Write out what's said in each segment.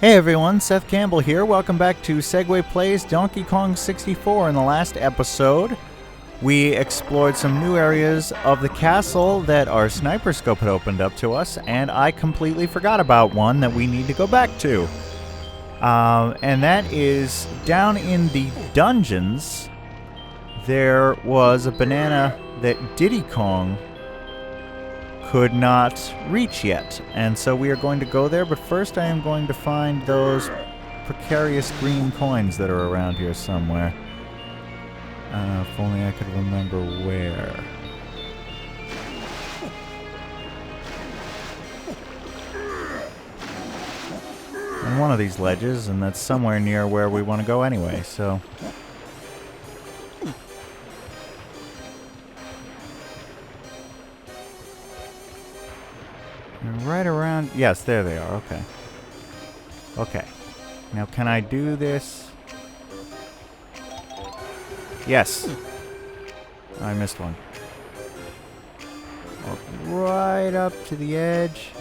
Hey everyone, Seth Campbell here. Welcome back to Segway Plays Donkey Kong 64. In the last episode, we explored some new areas of the castle that our sniper scope had opened up to us, and I completely forgot about one that we need to go back to. And that is down in the dungeons. There was a banana that Diddy Kong could not reach yet, and so we are going to go there, but first I am going to find those precarious green coins that are around here somewhere. If only I could remember where. On one of these ledges, and that's somewhere near where we want to go anyway, so... Right around... Yes, there they are. Okay. Okay. Now, can I do this? Yes. I missed one. Walk right up to the edge.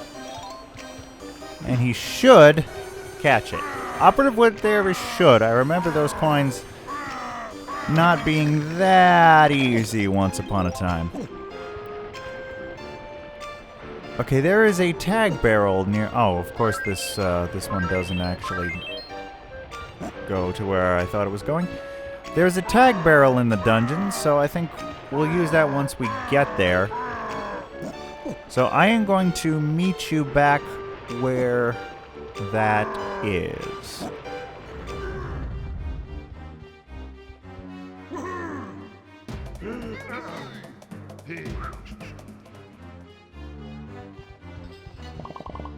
And he should catch it. Operative word there is should. I remember those coins not being that easy once upon a time. Okay, there is a tag barrel near... Oh, of course this one doesn't actually go to where I thought it was going. There's a tag barrel in the dungeon, so I think we'll use that once we get there. So I am going to meet you back where that is.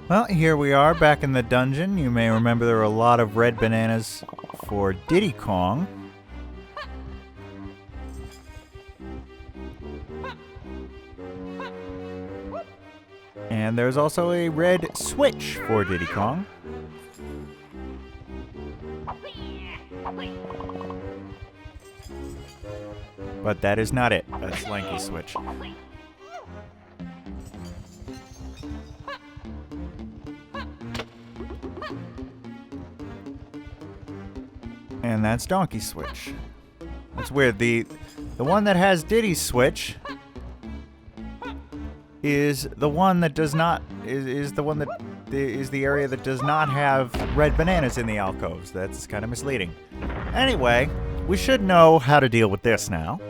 Well, here we are back in the dungeon. You may remember there were a lot of red bananas for Diddy Kong. And there's also a red switch for Diddy Kong. But that is not it. That's Lanky Switch. And that's Donkey Switch. That's weird. The one that has Diddy's Switch is the one that does not is the one that is the area that does not have red bananas in the alcoves. That's kind of misleading. Anyway, we should know how to deal with this now.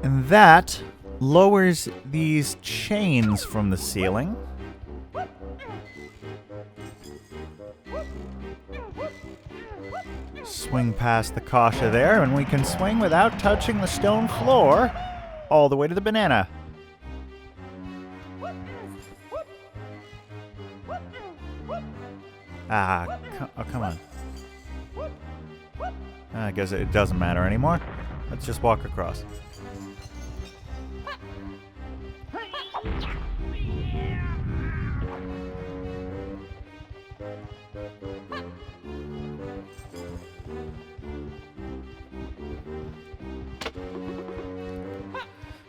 And that lowers these chains from the ceiling. Swing past the Kasha there, and we can swing without touching the stone floor all the way to the banana. Oh, come on. I guess it doesn't matter anymore. Let's just walk across.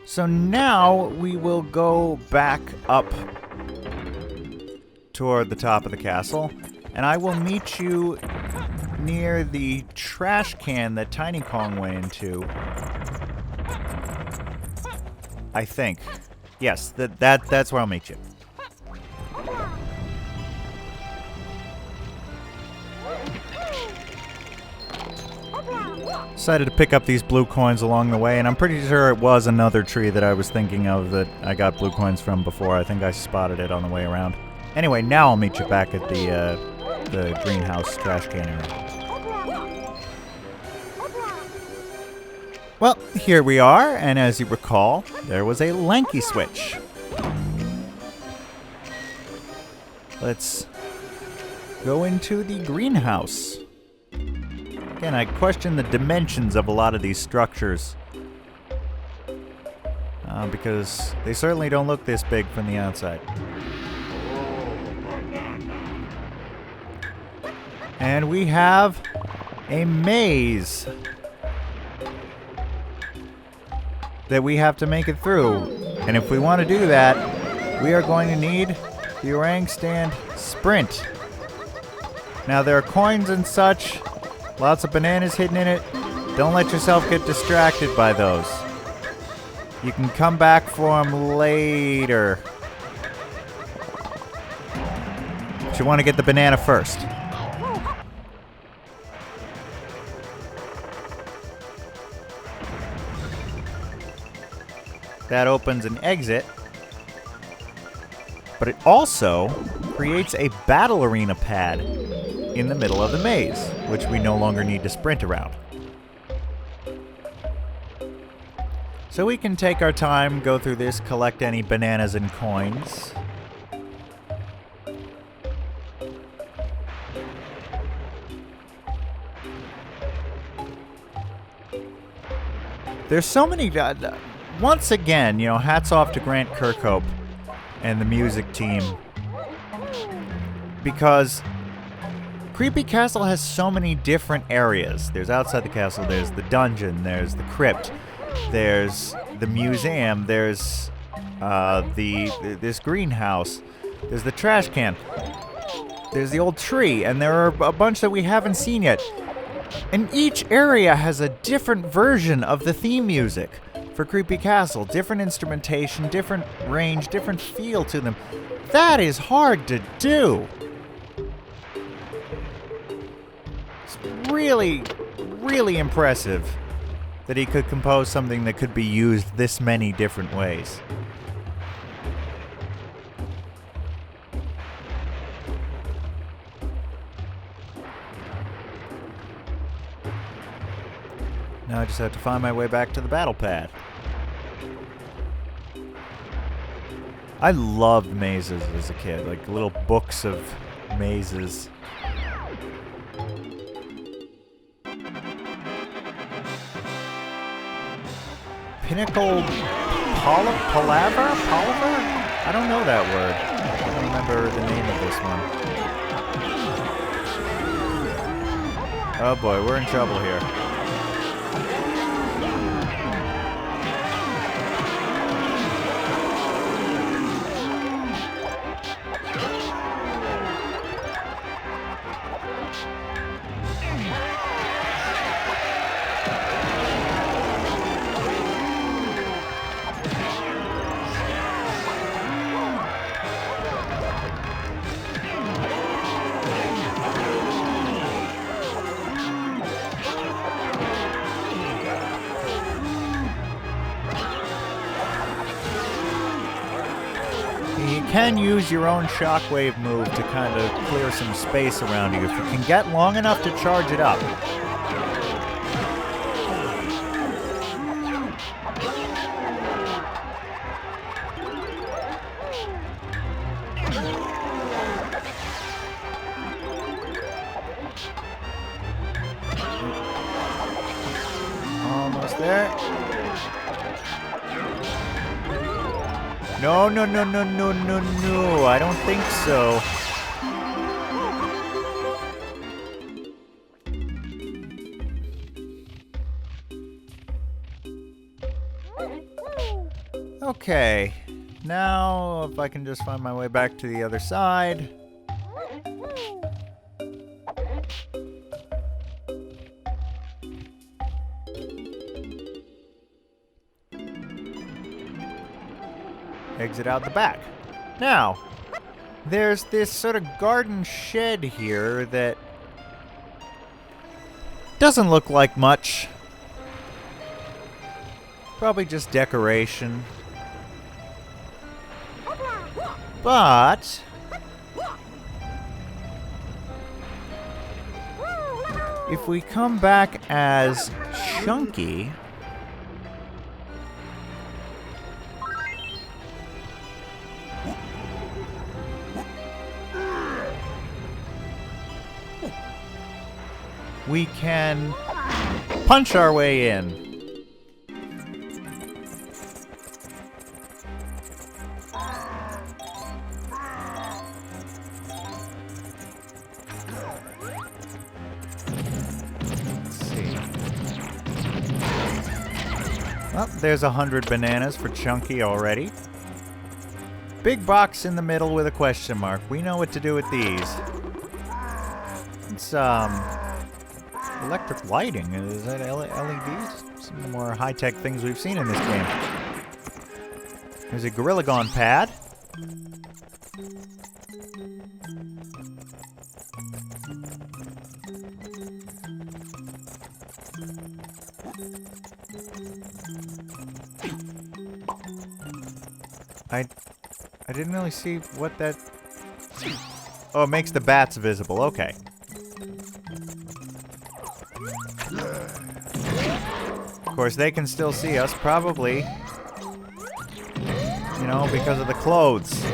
So now we will go back up toward the top of the castle, and I will meet you near the trash can that Tiny Kong went into. I think. Yes, that's where I'll meet you. Decided to pick up these blue coins along the way, and I'm pretty sure it was another tree that I was thinking of that I got blue coins from before. I think I spotted it on the way around. Anyway, now I'll meet you back at the greenhouse trash can area. Well, here we are, and as you recall, there was a Lanky Switch. Let's go into the greenhouse. Again, I question the dimensions of a lot of these structures. because they certainly don't look this big from the outside. And we have a maze that we have to make it through. And if we want to do that, we are going to need the orang stand sprint. Now there are coins and such, lots of bananas hidden in it. Don't let yourself get distracted by those. You can come back for them later. But you want to get the banana first. That opens an exit, but it also creates a battle arena pad in the middle of the maze, which we no longer need to sprint around. So we can take our time, go through this, collect any bananas and coins. There's so many... once again, you know, hats off to Grant Kirkhope and the music team. Because Creepy Castle has so many different areas. There's outside the castle, there's the dungeon, there's the crypt, there's the museum, there's this greenhouse, there's the trash can, there's the old tree, and there are a bunch that we haven't seen yet. And each area has a different version of the theme music for Creepy Castle. Different instrumentation, different range, different feel to them. That is hard to do. It's really, really impressive that he could compose something that could be used this many different ways. Now I just have to find my way back to the battle pad. I loved mazes as a kid, like little books of mazes. Pinnacle Palaver? I don't know that word. I don't remember the name of this one. Oh boy, we're in trouble here. You can use your own shockwave move to kind of clear some space around you if you can get long enough to charge it up. Almost there. No, no, no, no, no, no, no. I don't think so. Okay. Now, if I can just find my way back to the other side. Exit out the back. Now, there's this sort of garden shed here that doesn't look like much. Probably just decoration. But if we come back as Chunky, we can punch our way in. Oh, there's 100 bananas for Chunky already. Big box in the middle with a question mark. We know what to do with these. It's, electric lighting. Is that LEDs? Some of the more high-tech things we've seen in this game. There's a Gorilla Gone pad. I didn't really see what that... Oh, it makes the bats visible. Okay. Of course, they can still see us, probably. You know, because of the clothes.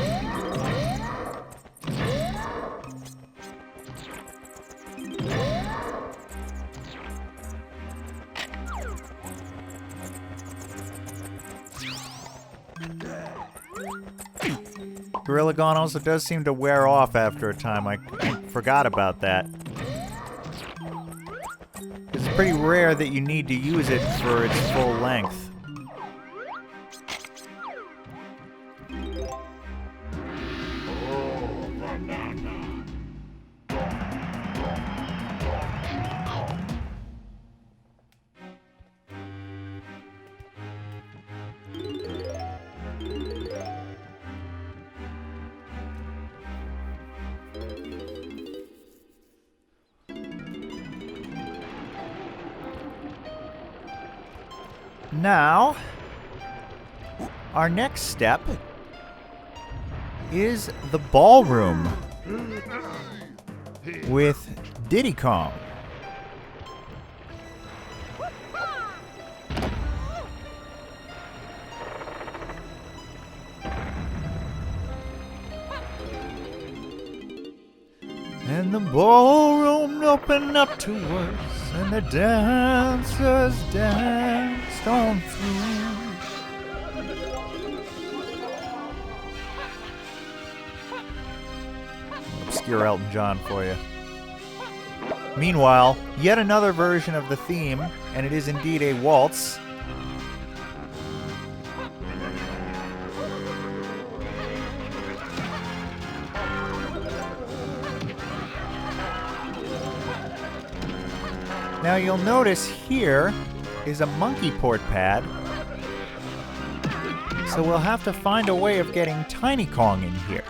Gorilla Gone also does seem to wear off after a time. I forgot about that. It's pretty rare that you need to use it for its full length. Now, our next step is the ballroom with Diddy Kong. And the ballroom opened up to us, and the dancers danced on through. Obscure Elton John for you. Meanwhile, yet another version of the theme, and it is indeed a waltz. Now you'll notice here is a monkey port pad. So we'll have to find a way of getting Tiny Kong in here.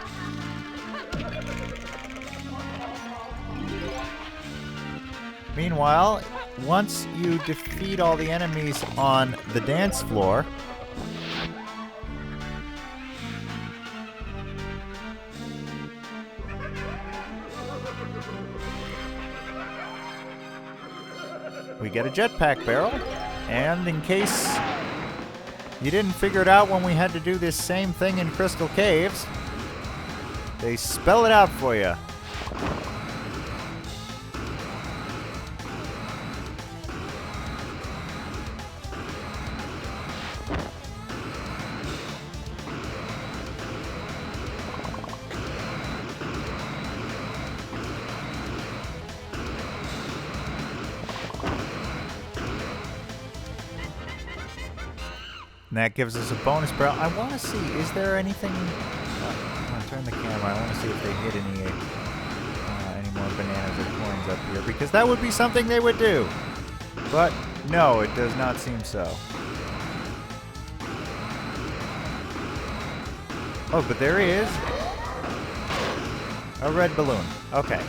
Meanwhile, once you defeat all the enemies on the dance floor, we get a jetpack barrel, and in case you didn't figure it out when we had to do this same thing in Crystal Caves, they spell it out for you. And that gives us a bonus barrel. I want to see, is there anything... I'm going to turn the camera. I want to see if they hit any more bananas or coins up here, because that would be something they would do. But no, it does not seem so. Oh, but there is a red balloon. Okay.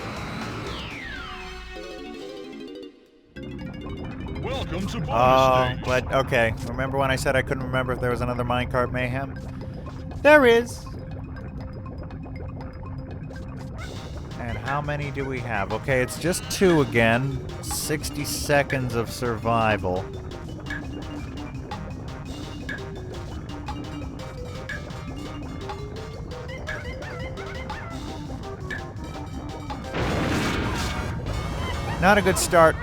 Welcome to bonus stage. But okay. Remember when I said I couldn't remember if there was another Minecart Mayhem? There is. And how many do we have? Okay, it's just 2 again. 60 seconds of survival. Not a good start.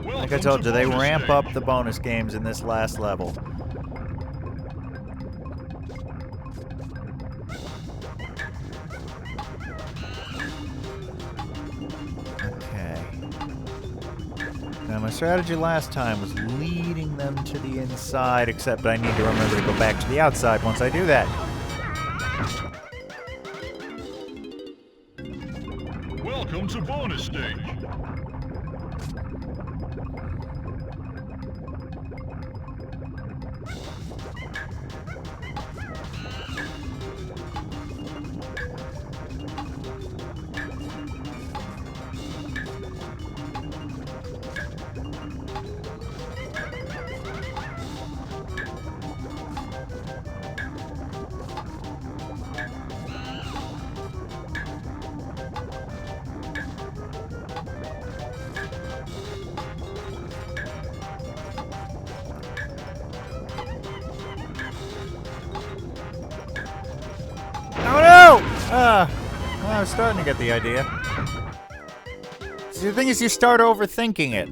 Like I told you, they ramp up the bonus games in this last level. Okay. strategy last time was leading them to the inside, except I need to remember to go back to the outside once I do that. Welcome to bonus stage. Oh no! Well, I was starting to get the idea. See, the thing is, you start overthinking it.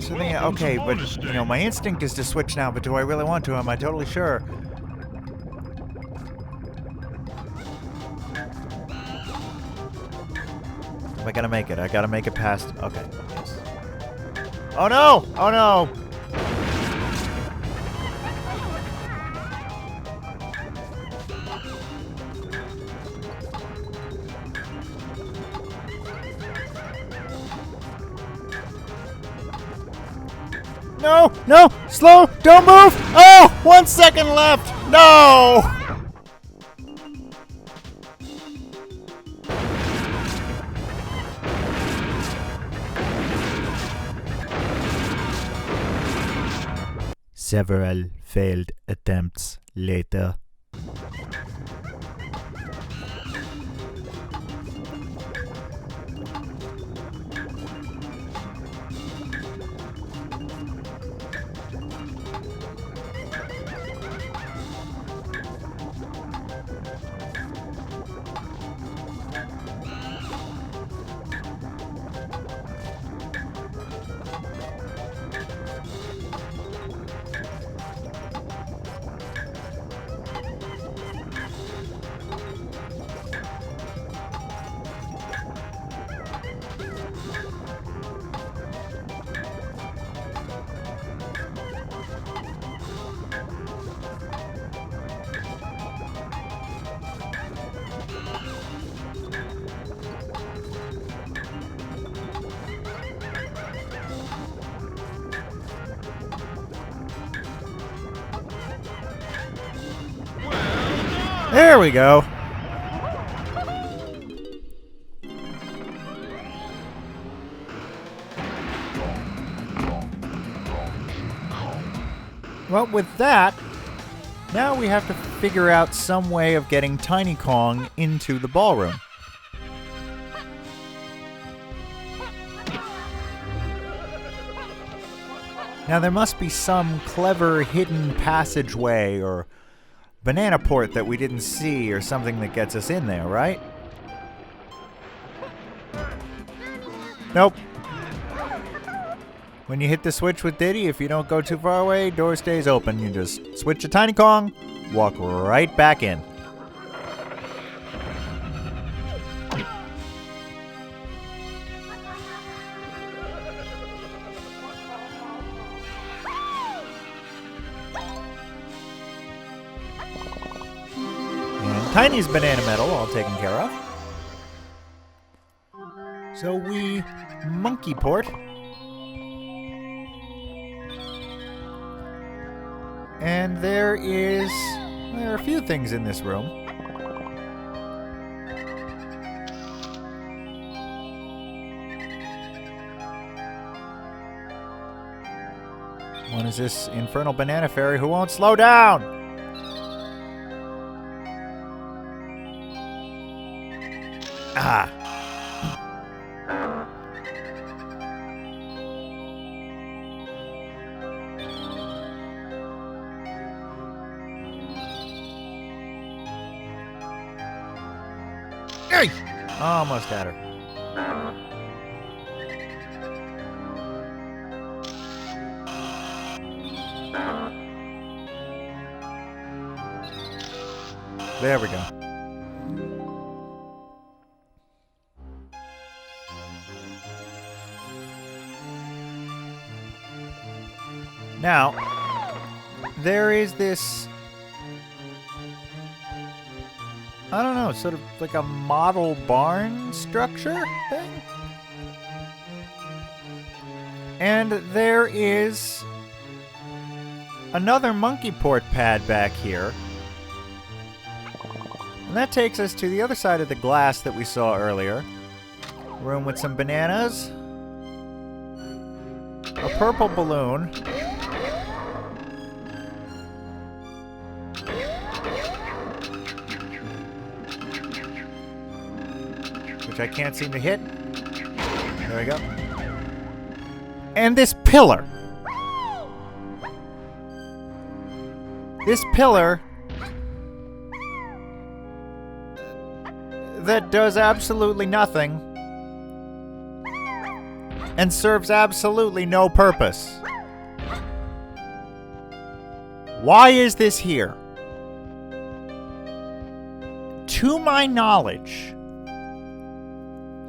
So thinking, okay, but you know, my instinct is to switch now, but do I really want to? Am I totally sure? I gotta make it. I gotta make it past. Okay. Yes. Oh no! Oh no! No! No! Slow! Don't move! Oh! 1 second left! No! Several failed attempts later. There we go. Well, with that, now we have to figure out some way of getting Tiny Kong into the ballroom. Now there must be some clever hidden passageway or banana port that we didn't see or something that gets us in there, right? Nope. When you hit the switch with Diddy, if you don't go too far away, door stays open. You just switch to Tiny Kong, walk right back in. Tiny's banana medal all taken care of. So we monkey port. And there are a few things in this room. One is this infernal banana fairy who won't slow down. Ah. Hey! Almost had her. There we go. Now, there is this, I don't know, sort of like a model barn structure thing. And there is another monkey port pad back here. And that takes us to the other side of the glass that we saw earlier. Room with some bananas. A purple balloon. Which I can't seem to hit. There we go. And this pillar. This pillar that does absolutely nothing and serves absolutely no purpose. Why is this here? To my knowledge,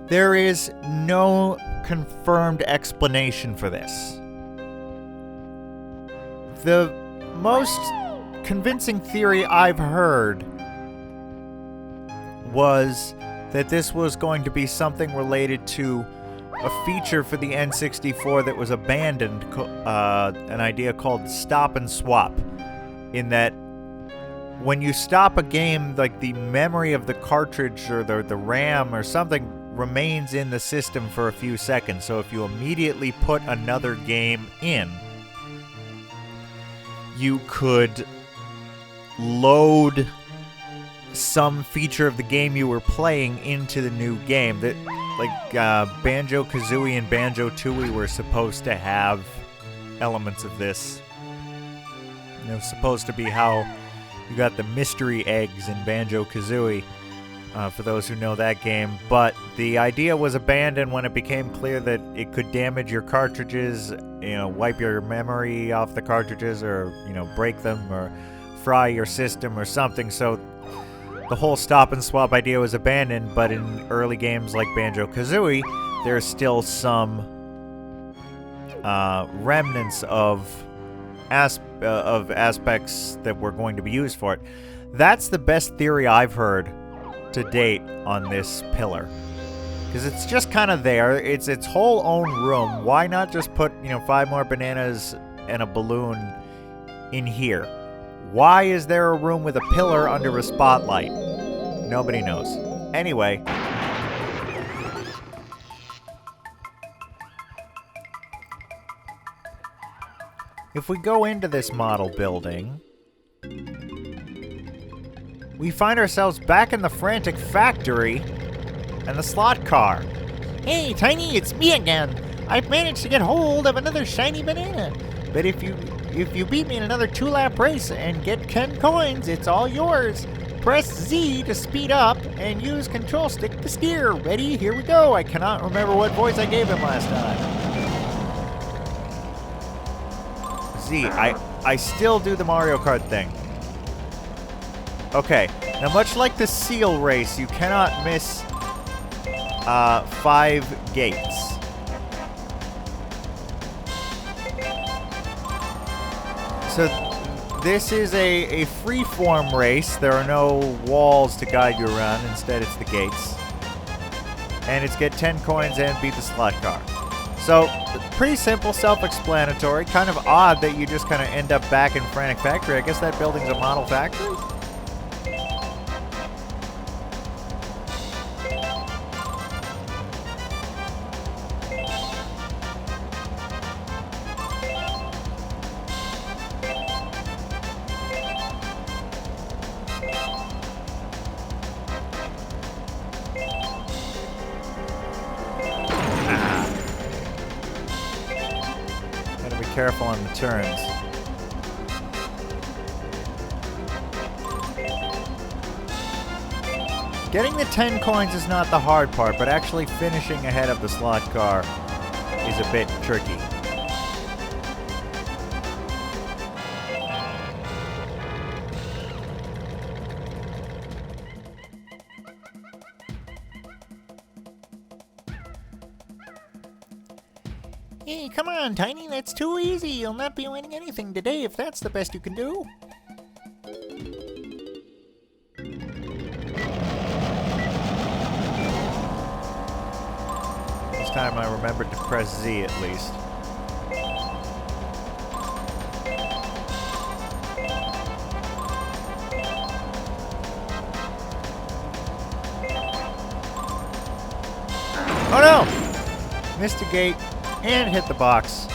there is no confirmed explanation for this. The most convincing theory I've heard was that this was going to be something related to a feature for the N64 that was abandoned, an idea called stop and swap, in that when you stop a game, like the memory of the cartridge or the RAM or something remains in the system for a few seconds. So if you immediately put another game in, you could load some feature of the game you were playing into the new game. That, like, Banjo-Kazooie and Banjo-Tooie were supposed to have elements of this. It was supposed to be how you got the mystery eggs in Banjo-Kazooie, for those who know that game. But the idea was abandoned when it became clear that it could damage your cartridges, wipe your memory off the cartridges, or, break them, or fry your system or something. So the whole stop and swap idea was abandoned, but in early games like Banjo-Kazooie, there's still some remnants of aspects that were going to be used for it. That's the best theory I've heard to date on this pillar, because it's just kind of there. It's its whole own room. Why not just put 5 more bananas and a balloon in here? Why is there a room with a pillar under a spotlight? Nobody knows. Anyway, if we go into this model building, we find ourselves back in the frantic factory and the slot car. Hey, Tiny, it's me again. I've managed to get hold of another shiny banana. But if you beat me in another 2-lap race and get 10 coins, it's all yours. Press Z to speed up and use control stick to steer. Ready? Here we go. I cannot remember what voice I gave him last time. Z, I still do the Mario Kart thing. Okay, now much like the seal race, you cannot miss 5 gates. So this is a free-form race. There are no walls to guide you around. Instead, it's the gates. And it's get 10 coins and beat the slot car. So, pretty simple, self-explanatory. Kind of odd that you just kind of end up back in Frantic Factory. I guess that building's a model factory? Careful on the turns. Getting the 10 coins is not the hard part, but actually finishing ahead of the slot car is a bit tricky. Hey, come on, Tiny, that's too easy. You'll not be winning anything today if that's the best you can do. This time I remembered to press Z at least. Oh no! Missed a gate and hit the box.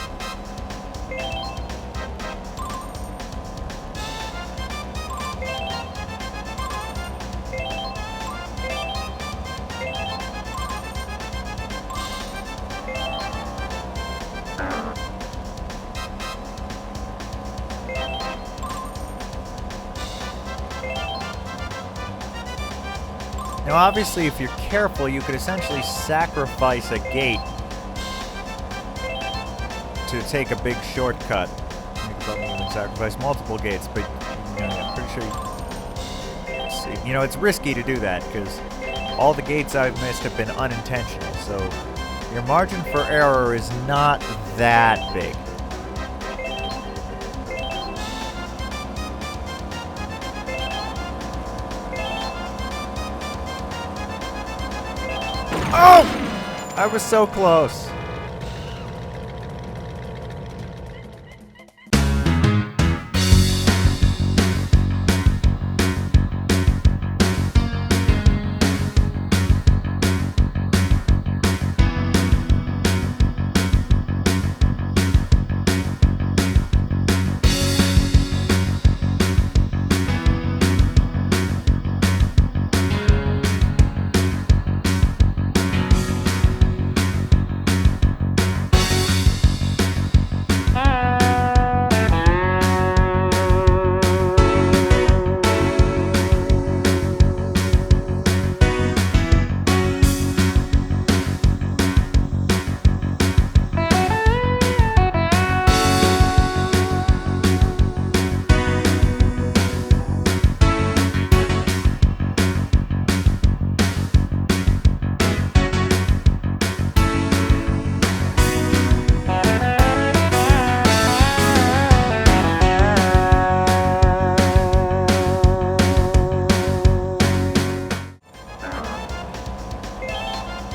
Now obviously if you're careful you could essentially sacrifice a gate to take a big shortcut. You could probably even sacrifice multiple gates, but you know, I'm pretty sure you know, it's risky to do that because all the gates I've missed have been unintentional, so your margin for error is not that big. Oh! I was so close.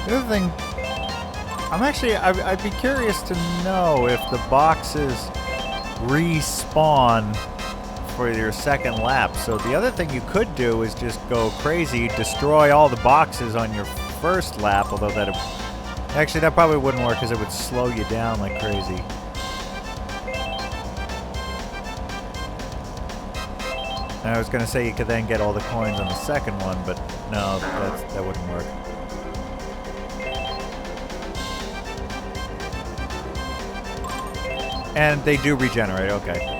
The other thing, I'd be curious to know if the boxes respawn for your second lap. So the other thing you could do is just go crazy, destroy all the boxes on your first lap, although that probably wouldn't work because it would slow you down like crazy. And I was going to say you could then get all the coins on the second one, but no, that wouldn't work. And they do regenerate, okay.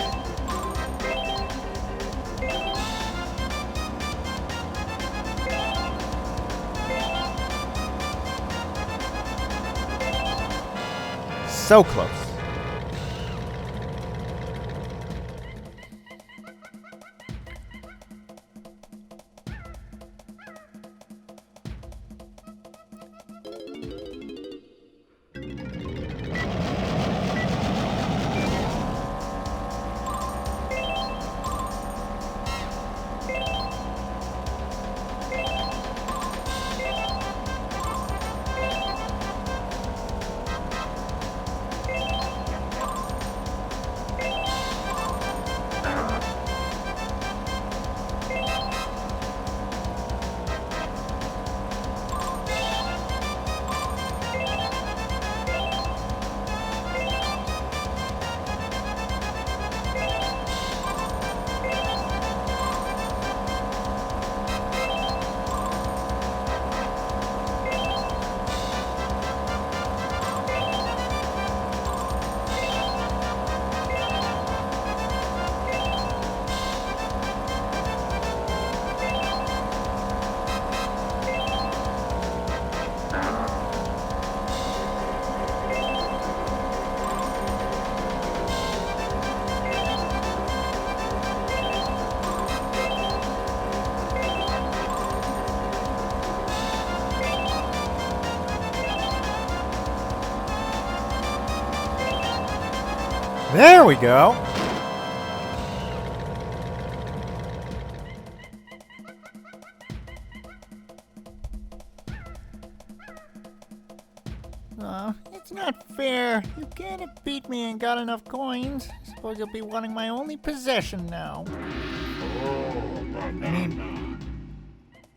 So close. There we go. It's not fair. You can't have beat me and got enough coins. Suppose you'll be wanting my only possession now. I mean,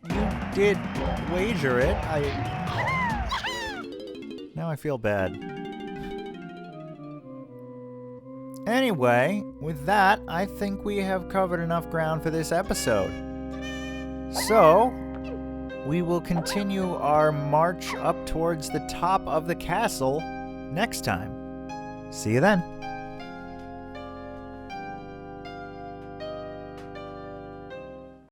you did wager it. Now I feel bad. Anyway, with that, I think we have covered enough ground for this episode. So, we will continue our march up towards the top of the castle next time. See you then.